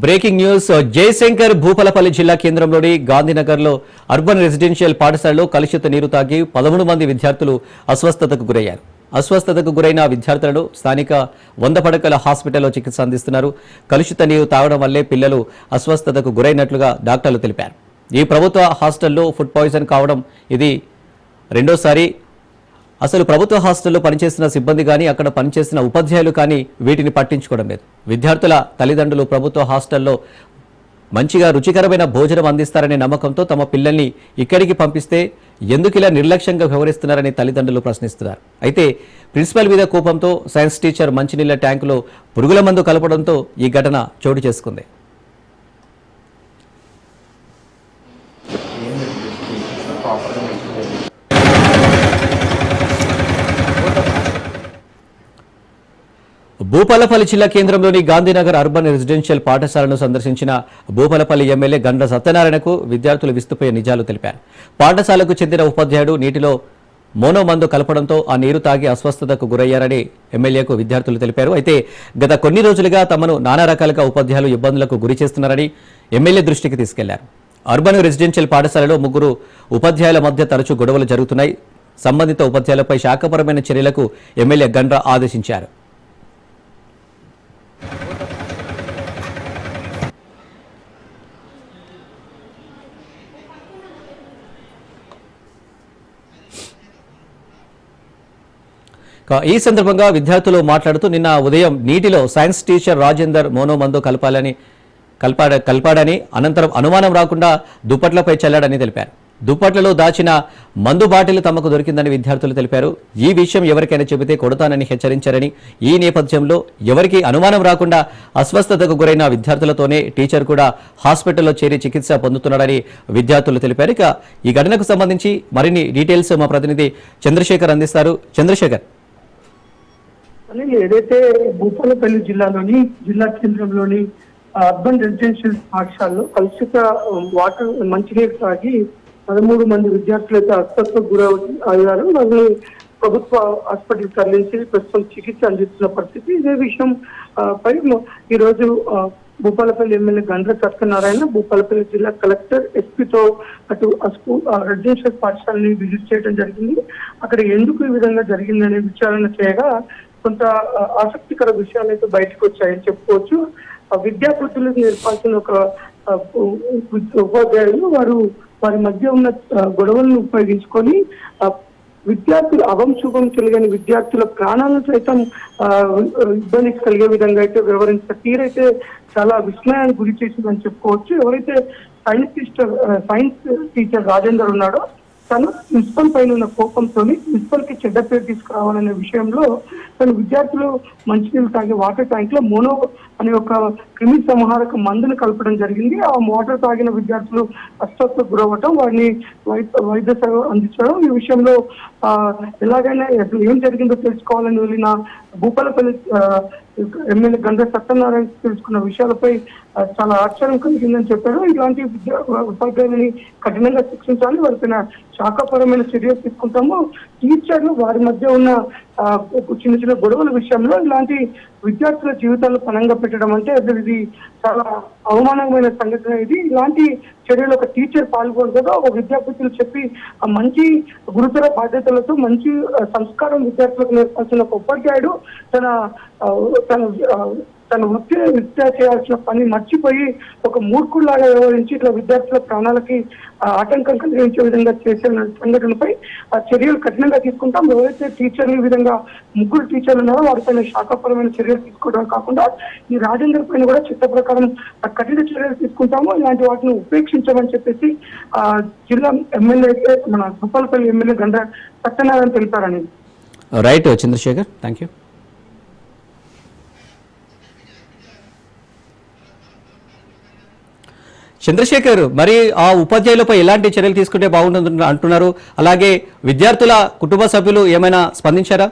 Breaking news. Jayashankar Bhupalpally జిల్లా కేంద్రంలోని గాంధీనగర్లో urban residential పాఠశాలలో కలుషిత నీరు తాగి 13 మంది విద్యార్థులు అస్వస్థతకు గురయ్యారు. అస్వస్థతకు గురైన విద్యార్థులను స్థానిక 100 పడకల హాస్పిటల్లో చికిత్స అందిస్తున్నారు. కలుషిత నీరు తాగడం వల్లే పిల్లలు అస్వస్థతకు గురైనట్లుగా డాక్టర్లు తెలిపారు. ఈ ప్రభుత్వ హాస్టల్లో ఫుడ్ పాయిజన్ కావడం ఇది రెండోసారి. అసలు ప్రభుత్వ హాస్టల్లో పనిచేసిన సిబ్బంది కానీ అక్కడ పనిచేసిన ఉపాధ్యాయులు కానీ వీటిని పట్టించుకోవడం లేదు. విద్యార్థుల తల్లిదండ్రులు ప్రభుత్వ హాస్టల్లో మంచిగా రుచికరమైన భోజనం అందిస్తారనే నమ్మకంతో తమ పిల్లల్ని ఇక్కడికి పంపిస్తే ఎందుకు ఇలా నిర్లక్ష్యంగా వ్యవహరిస్తున్నారని తల్లిదండ్రులు ప్రశ్నిస్తున్నారు. అయితే ప్రిన్సిపల్ మీద కోపంతో సైన్స్ టీచర్ మంచినీళ్ల ట్యాంకులో పురుగుల మందు కలపడంతో ఈ ఘటన చోటు చేసుకుంది. భూపాలపల్లి జిల్లా కేంద్రంలోని గాంధీనగర్ అర్బన్ రెసిడెన్షియల్ పాఠశాలను సందర్శించిన భూపాలపల్లి ఎమ్మెల్యే గండ్ర సత్యనారాయణకు విద్యార్థులు విస్తుపోయే నిజాలు తెలిపారు. పాఠశాలకు చెందిన ఉపాధ్యాయుడు నీటిలో మోనో మందు కలపడంతో ఆ నీరు తాగి అస్వస్థతకు గురయ్యారని ఎమ్మెల్యేకు విద్యార్థులు తెలిపారు. అయితే గత కొన్ని రోజులుగా తమను నానా రకాలుగా ఉపాధ్యాయులు ఇబ్బందులకు గురి చేస్తున్నారని ఎమ్మెల్యే దృష్టికి తీసుకెళ్లారు. అర్బన్ రెసిడెన్షియల్ పాఠశాలలో 3 ఉపాధ్యాయుల మధ్య తరచూ గొడవలు జరుగుతున్నాయి. సంబంధిత ఉపాధ్యాయులపై శాఖపరమైన చర్యలకు ఎమ్మెల్యే గండ్ర ఆదేశించారు. ఈ సందర్భంగా విద్యార్థులు మాట్లాడుతూ నిన్న ఉదయం నీటిలో సైన్స్ టీచర్ రాజేందర్ మోనో మందు కలిపాడని అనంతరం అనుమానం రాకుండా దుప్పట్లపై చల్లాడని తెలిపారు. దుప్పట్లలో దాచిన మందు బాటిల్ తమకు దొరికిందని విద్యార్థులు తెలిపారు. ఈ విషయం ఎవరికైనా చెబితే కొడతానని హెచ్చరించారని, ఈ నేపథ్యంలో ఎవరికి అనుమానం రాకుండా అస్వస్థతకు గురైన విద్యార్థులతోనే టీచర్ కూడా హాస్పిటల్లో చేరి చికిత్స పొందుతున్నాడని విద్యార్థులు తెలిపారు. ఇక ఈ ఘటనకు సంబంధించి మరిన్ని డీటెయిల్స్ మా ప్రతినిధి చంద్రశేఖర్ అందిస్తారు. చంద్రశేఖర్, ఏదైతే భూపాలపల్లి జిల్లా కేంద్రంలోని అర్బన్ రెసిడెన్షియల్ పాఠశాలలో కలుషిత వాటర్ మంచినీరు తాగి 13 మంది విద్యార్థులు అయితే అస్వస్థతకు గురయ్యారు. వారిని ప్రభుత్వ హాస్పిటల్ తరలించి ప్రస్తుతం చికిత్స అందిస్తున్న పరిస్థితి. ఇదే విషయం పై ఈ రోజు భూపాలపల్లి ఎమ్మెల్యే గండ్ర సత్యనారాయణ భూపాలపల్లి జిల్లా కలెక్టర్ ఎస్పీతో అటు రెసిడెన్షియల్ పాఠశాలని విజిట్ చేయడం జరిగింది. అక్కడ ఎందుకు ఈ విధంగా జరిగిందనే విచారణ చేయగా కొంత ఆసక్తికర విషయాలు అయితే బయటకు వచ్చాయని చెప్పుకోవచ్చు. విద్యార్థులకు నేర్పాల్సిన ఒక ఉపాధ్యాయులు వారి మధ్య ఉన్న గొడవలను ఉపయోగించుకొని విద్యార్థులు అవంశుభం కలిగిన విద్యార్థుల ప్రాణాలను సైతం ఇబ్బందికి కలిగే విధంగా అయితే వ్యవహరించిన తీరైతే చాలా విస్మయానికి గురి చేసిందని చెప్పుకోవచ్చు. ఎవరైతే సైన్స్ టీచర్ రాజేందర్ ఉన్నాడో తను ప్రిన్సిపల్ పైన ఉన్న కోపంతో ప్రిన్సిపల్ కి చెడ్డ పేరు తీసుకురావాలనే విషయంలో తను విద్యార్థులు మంచినీళ్ళు తాగే వాటర్ ట్యాంక్ లో మోనో అనే ఒక క్రిమి సంహారక మందును కలపడం జరిగింది. ఆ వాటర్ తాగిన విద్యార్థులు అస్వస్థతకు గురవ్వటం, వారిని వైద్య సేవ అందించడం. ఈ విషయంలో ఎలాగైనా ఏం జరిగిందో తెలుసుకోవాలని వెళ్ళిన భూపాలపల్లి ఎమ్మెల్యే గండ్ర సత్యనారాయణ తెలుసుకున్న విషయాలపై చాలా ఆశ్చర్యం కలిగిందని చెప్పారు. ఇలాంటి ఉపాధ్యాయులని కఠినంగా శిక్షించాలి, వారిపైన శాఖాపరమైన చర్యలు తీసుకుంటాము. టీచర్లు వారి మధ్య ఉన్న చిన్న చిన్న గొడవల విషయంలో ఇలాంటి విద్యార్థుల జీవితాలను పణంగా పెట్టడం అంటే ఇది చాలా అవమానమైన సంఘటన. ఇలాంటి చర్యలు ఒక టీచర్ పాల్గొనగా ఒక విద్యార్థులు చెప్పి ఆ మంచి గురుతర బాధ్యతలతో మంచి సంస్కారం విద్యార్థులకు నేర్పాల్సిన ఒక ఉపాధ్యాయుడు తన వృత్తిని విద్య చేయాల్సిన పని మర్చిపోయి ఒక మూర్ఖుల్లాగా వ్యవహరించి ఇట్లా విద్యార్థుల ప్రాణాలకి ఆటంకం కలిగించే విధంగా చేసిన సంఘటనపై చర్యలు కఠినంగా తీసుకుంటాం. ఎవరైతే టీచర్లు ఈ విధంగా 3 టీచర్లు ఉన్నారో వారిపైన శాఖాపరమైన చర్యలు తీసుకోవడం కాకుండా ఈ రాజేందర్ పైన కూడా చట్ట ప్రకారం కఠిన చర్యలు తీసుకుంటాము. ఇలాంటి వాటిని ఉపేక్షించమని చెప్పేసి జిల్లా ఎమ్మెల్యే అయితే మన భూపాలపల్లి ఎమ్మెల్యే గండ్ర సత్యనారాయణ తెలిపారని. Right Chandrasekhar, thank you. Chandrashekhar, మరి ఆ ఉపాధ్యాయులపై ఎలాంటి చర్యలు తీసుకుంటే బాగుంటుంది అంటున్నారు? అలాగే విద్యార్థుల కుటుంబ సభ్యులు ఏమైనా స్పందించారా?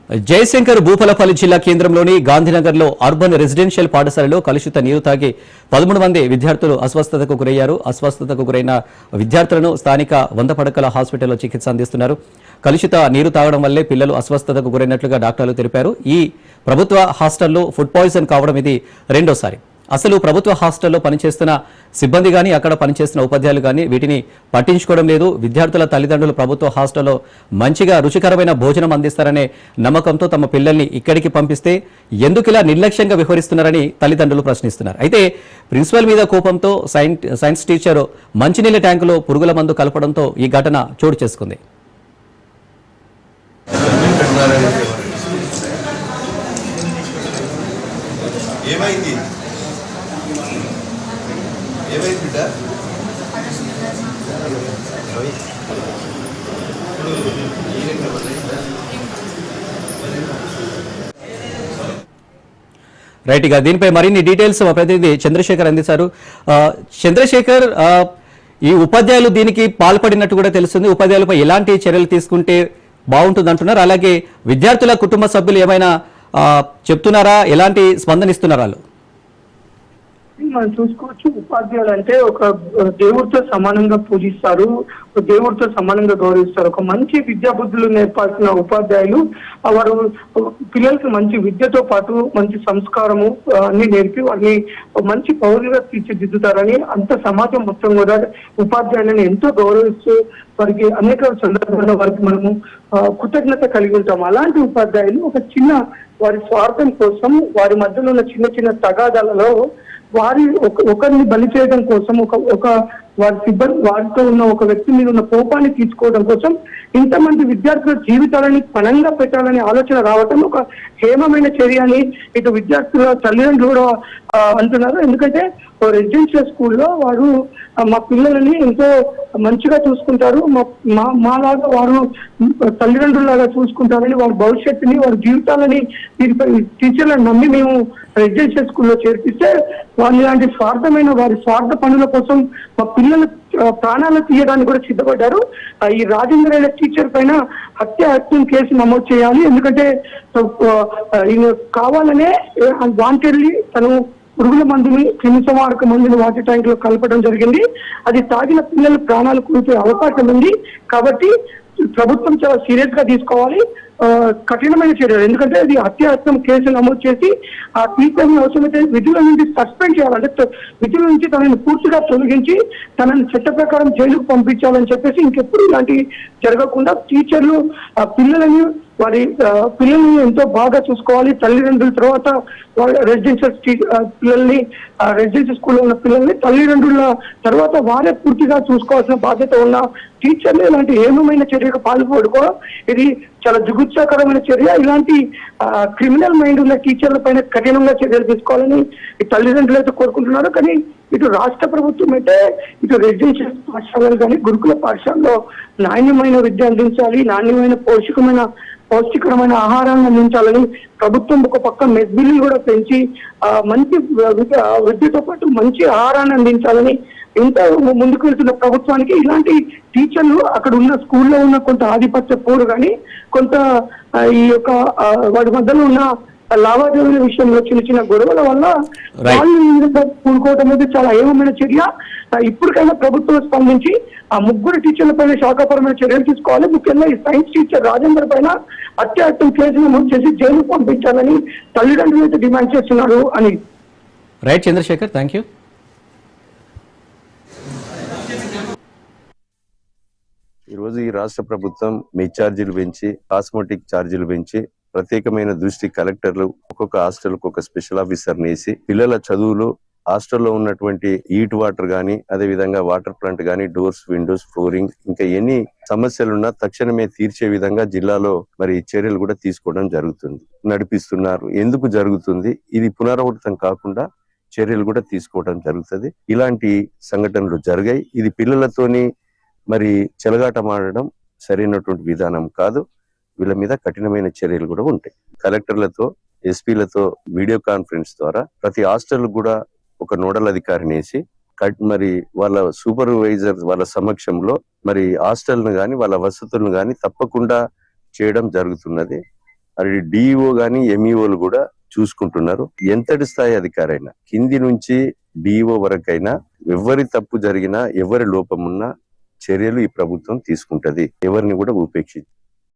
జయశంకర్ భూపాలపల్లి జిల్లా కేంద్రంలోని గాంధీనగర్లో అర్బన్ రెసిడెన్షియల్ పాఠశాలలో కలుషిత నీరు తాగి 13 మంది విద్యార్థులు అస్వస్థతకు గురయ్యారు. అస్వస్థతకు గురైన విద్యార్థులను స్థానిక 100 పడకల హాస్పిటల్లో చికిత్స అందిస్తున్నారు. కలుషిత నీరు తాగడం వల్లే పిల్లలు అస్వస్థతకు గురైనట్లుగా డాక్టర్లు తెలిపారు. ఈ ప్రభుత్వ హాస్టల్లో ఫుడ్ పాయిజన్ కావడం ఇది రెండోసారి. అసలు ప్రభుత్వ హాస్టల్లో పనిచేస్తున్న సిబ్బంది కానీ అక్కడ పనిచేస్తున్న ఉపాధ్యాయులు కానీ వీటిని పట్టించుకోవడం లేదు. విద్యార్థుల తల్లిదండ్రులు ప్రభుత్వ హాస్టల్లో మంచిగా రుచికరమైన భోజనం అందిస్తారనే నమ్మకంతో తమ పిల్లల్ని ఇక్కడికి పంపిస్తే ఎందుకు ఇలా నిర్లక్ష్యంగా వ్యవహరిస్తున్నారని తల్లిదండ్రులు ప్రశ్నిస్తున్నారు. అయితే ప్రిన్సిపల్ మీద కోపంతో సైన్స్ టీచర్ మంచినీళ్ళ ట్యాంకులో పురుగుల మందు కలపడంతో ఈ ఘటన చోటు చేసుకుంది. ఏమైంది బిడ్డ? రైట్, ఇక దీనిపై మరిన్ని డీటెయిల్స్ మా ప్రతినిధి చంద్రశేఖర్ అందిస్తారు. చంద్రశేఖర్, ఈ ఉపాధ్యాయులు దీనికి పాల్పడినట్టు కూడా తెలుస్తుంది. ఉపాధ్యాయులపై ఎలాంటి చర్యలు తీసుకుంటే బాగుంటుంది అంటున్నారు? అలాగే విద్యార్థుల కుటుంబ సభ్యులు ఏమైనా చెప్తున్నారా? ఎలాంటి స్పందన ఇస్తున్నారు వాళ్ళు? మనం చూసుకోవచ్చు, ఉపాధ్యాయులు అంటే ఒక దేవుడితో సమానంగా పూజిస్తారు, ఒక దేవుడితో సమానంగా గౌరవిస్తారు. ఒక మంచి విద్యా బుద్ధులు నేర్పాల్సిన ఉపాధ్యాయులు వారు పిల్లలకి మంచి విద్యతో పాటు మంచి సంస్కారము అన్ని నేర్పి వారిని మంచి పౌరులుగా తీర్చిదిద్దుతారని అంత సమాజం మొత్తం కూడా ఉపాధ్యాయులను ఎంతో గౌరవిస్తూ వారికి అనేక సందర్భాల్లో వారికి మనము కృతజ్ఞత కలిగి ఉంటాం. అలాంటి ఉపాధ్యాయులు ఒక చిన్న వారి స్వార్థం కోసం వారి మధ్యలో ఉన్న చిన్న చిన్న తగాదాలలో ఒకరిని బలి చేయడం కోసం ఒక వారి సిబ్బంది వారితో ఉన్న ఒక వ్యక్తి మీద ఉన్న కోపాన్ని తీసుకోవడం కోసం ఇంతమంది విద్యార్థుల జీవితాలని పణంగా పెట్టాలని ఆలోచన రావటం ఒక హేమమైన చర్య అని ఇటు విద్యార్థుల తల్లిదండ్రులు కూడా అంటున్నారు. ఎందుకంటే రెసిడెన్షియల్ స్కూల్లో వారు మా పిల్లలని ఎంతో మంచిగా చూసుకుంటారు, మాలాగా వారు తల్లిదండ్రులాగా చూసుకుంటారని వారి భవిష్యత్తుని వారి జీవితాలని టీచర్లను నమ్మి మేము రెసిడెన్షియల్ స్కూల్లో చేర్పిస్తే వాళ్ళు ఇలాంటి స్వార్థమైన వారి స్వార్థ పనుల కోసం మా పిల్లల ప్రాణాలు తీయడానికి కూడా సిద్ధపడ్డారు. ఈ రాజేంద్ర అనే టీచర్ పైన హత్యం కేసు నమోదు చేయాలి. ఎందుకంటే కావాలనే వాంటెడ్లీ తను పురుగుల మందుని క్రిమిసంహారక మందుని వాటర్ ట్యాంక్ లో కలపడం జరిగింది. అది తాగిన పిల్లల ప్రాణాలు కోల్పోయే అవకాశం ఉంది. కాబట్టి ప్రభుత్వం చాలా సీరియస్ గా తీసుకోవాలి, కఠినమైన చర్యలు. ఎందుకంటే ఇది హత్యాయత్నం కేసు నమోదు చేసి ఆ టీచర్ని అవసరమైతే విధుల నుంచి సస్పెండ్ చేయాలంటే విధుల నుంచి తనని పూర్తిగా తొలగించి తనని చట్ట ప్రకారం జైలుకు పంపించాలని చెప్పేసి ఇంకెప్పుడు ఇలాంటివి జరగకుండా టీచర్లు పిల్లలని వారి పిల్లల్ని ఎంతో బాగా చూసుకోవాలి. తల్లిదండ్రుల తర్వాత రెసిడెన్షియల్ పిల్లల్ని రెసిడెన్షియల్ స్కూల్లో ఉన్న పిల్లల్ని తల్లిదండ్రుల తర్వాత వారే పూర్తిగా చూసుకోవాల్సిన బాధ్యత ఉన్న టీచర్లు ఇలాంటి ఏమమైన చర్యకు పాల్పడుకోవడం ఇది చాలా జుగుత్సాకరమైన చర్య. ఇలాంటి క్రిమినల్ మైండ్ ఉన్న టీచర్ల పైన కఠినంగా చర్యలు తీసుకోవాలని ఈ తల్లిదండ్రులు అయితే కోరుకుంటున్నారు. కానీ ఇటు రాష్ట్ర ప్రభుత్వం అయితే ఇటు రెసిడెన్షియల్ పాఠశాలలు కానీ గురుకుల పాఠశాలలో నాణ్యమైన విద్య అందించాలి, నాణ్యమైన పౌష్టికరమైన ఆహారాన్ని అందించాలని ప్రభుత్వం ఒక పక్క మెస్ బిల్లు కూడా పెంచి మంచి విద్యతో పాటు మంచి ఆహారాన్ని అందించాలని ఇంత ముందుకు వెళ్తున్న ప్రభుత్వానికి ఇలాంటి టీచర్లు అక్కడ ఉన్న స్కూల్లో ఉన్న కొంత ఆధిపత్య పోరు కానీ కొంత ఈ యొక్క వాటి మధ్యలో ఉన్న లావాదేవీల విషయంలో చిన్న చిన్న గొడవల వల్ల వాళ్ళు కూడుకోవడం అనేది చాలా ఏమమైన చర్య. ఇప్పటికైనా ప్రభుత్వం స్పందించి ఆ ముగ్గురు టీచర్ల పైన శాఖాపరమైన చర్యలు తీసుకోవాలి. ముఖ్యంగా ఈ సైన్స్ టీచర్ రాజేందర్ పైన హత్యాయత్నం కేసు నమోదు చేసి జైలు పంపించాలని తల్లిదండ్రులు అయితే డిమాండ్ చేస్తున్నారు అని. Right Chandrasekhar, thank you. ఈరోజు ఈ రాష్ట్ర ప్రభుత్వం మెస్ ఛార్జీలు పెంచి కాస్మెటిక్ ఛార్జీలు పెంచి ప్రత్యేకమైన దృష్టి కలెక్టర్లు ఒక్కొక్క హాస్టల్కు ఒక స్పెషల్ ఆఫీసర్ నేసి పిల్లల చదువులు హాస్టల్లో ఉన్నటువంటి హీట్ వాటర్ గానీ అదే విధంగా వాటర్ ప్లాంట్ గానీ డోర్స్ విండోస్ ఫ్లోరింగ్ ఇంకా ఎన్ని సమస్యలున్నా తక్షణమే తీర్చే విధంగా జిల్లాలో మరి చర్యలు కూడా తీసుకోవడం జరుగుతుంది, నడిపిస్తున్నారు. ఎందుకు జరుగుతుంది ఇది పునరావృతం కాకుండా చర్యలు కూడా తీసుకోవడం జరుగుతుంది. ఇలాంటి సంఘటనలు జరిగాయి. ఇది పిల్లలతోని మరి చెలగాటమాడడం సరైనటువంటి విధానం కాదు. వీళ్ళ మీద కఠినమైన చర్యలు కూడా ఉంటాయి. కలెక్టర్లతో ఎస్పీలతో వీడియో కాన్ఫరెన్స్ ద్వారా ప్రతి హాస్టల్ కూడా ఒక నోడల్ అధికారిని వేసి మరి వాళ్ళ సూపర్వైజర్ వాళ్ళ సమక్షంలో మరి హాస్టల్ను గాని వాళ్ళ వసతులను గాని తప్పకుండా చేయడం జరుగుతున్నది. అది డిఈఓ గాని ఎంఈఓలు కూడా చూసుకుంటున్నారు. ఎంతటి స్థాయి అధికారైనా కింది నుంచి డిఈఓ వరకైనా ఎవరి తప్పు జరిగినా ఎవరి లోపమున్నా చర్యలు ఈ ప్రభుత్వం తీసుకుంటది. ఎవరిని కూడా ఉపేక్షించదు.